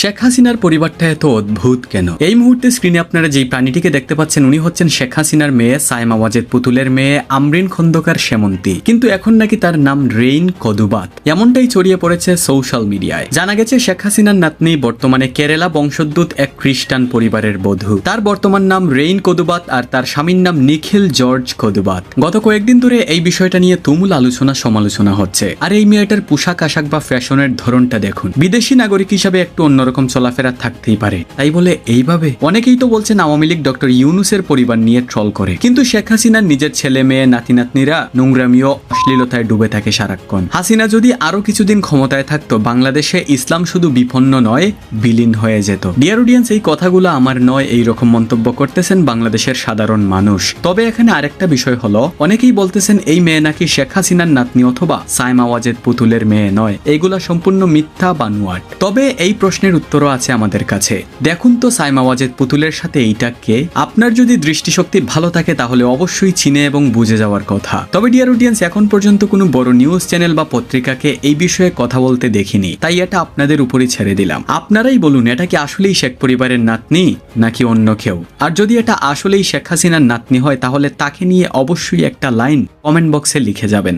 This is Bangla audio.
শেখ হাসিনার পরিবারটা এত অদ্ভুত কেন? এই মুহূর্তে স্ক্রিনে আপনারা যেই প্রাণীটিকে দেখতে পাচ্ছেন উনি হচ্ছেন শেখ হাসিনার মেয়ে সাইমা ওয়াজেদ পুতুলের মেয়ে আমরিন খন্দকার সেমন্তী। কিন্তু এখন নাকি তার নাম রেইন কদুবাত, এমনটাই ছড়িয়ে পড়েছে সোশ্যাল মিডিয়ায়। জানা গেছে শেখ হাসিনার নাতনি বর্তমানে কেরালা বংশোদ্ভূত এক খ্রিস্টান পরিবারের বধূ। তার বর্তমান নাম রেইন কদুবাত আর তার স্বামীর নাম নিখিল জর্জ কদুবাত। গত কয়েকদিন ধরে এই বিষয়টা নিয়ে তুমুল আলোচনা সমালোচনা হচ্ছে। আর এই মেয়েটার পোশাক আশাক বা ফ্যাশনের ধরনটা দেখুন, বিদেশি নাগরিক হিসাবে একটু অন্যরকম চলাফেরা থাকতেই পারে, তাই বলে এইভাবে। অনেকেই তো বলছেন আওয়ামী লীগ ডক্টর ইউনূসের পরিবার নিয়ে ট্রল করে, কিন্তু শেখ হাসিনার নিজের ছেলে মেয়ে নাতি নাতনিরা নোংরামি ও অশ্লীলতায় ডুবে থাকে সারাক্ষণ। হাসিনা যদি আরো কিছুদিন ক্ষমতায় থাকতো, বাংলাদেশে ইসলাম শুধু বিপন্ন নয়, বিলীন হয়ে যেত। ডিয়ার অডিয়েন্স, এই কথাগুলো আমার নয়, এই রকম মন্তব্য করতেছেন বাংলাদেশের সাধারণ মানুষ। তবে এখানে আরেকটা বিষয় হলো, অনেকেই বলতেছেন এই মেয়ে নাকি শেখ হাসিনার নাতনি অথবা সাইমা ওয়াজেদ পুতুলের মেয়ে নয়। এইগুলা সম্পূর্ণ মিথ্যা বানোয়াট। তবে এই প্রশ্নের উত্তরও আছে আমাদের কাছে। দেখুন তো সাইমা ওয়াজেদ পুতুলের সাথে এইটা কে? আপনার যদি দৃষ্টিশক্তি ভালো থাকে তাহলে অবশ্যই চিনে এবং বুঝে যাওয়ার কথা। তবে ডিয়ার অডিয়েন্স, এখন পর্যন্ত কোনো বড় নিউজ চ্যানেল বা পত্রিকাকে এই বিষয়ে কথা বলতে দেখিনি, তাই এটা আপনাদের উপরই ছেড়ে দিলাম। আপনারাই বলুন, এটা কি আসলেই শেখ পরিবারের নাতনি নাকি অন্য কেউ? আর যদি এটা আসলেই শেখ হাসিনার নাতনি হয় তাহলে তাকে নিয়ে অবশ্যই একটা লাইন কমেন্ট বক্সে লিখে যাবেন।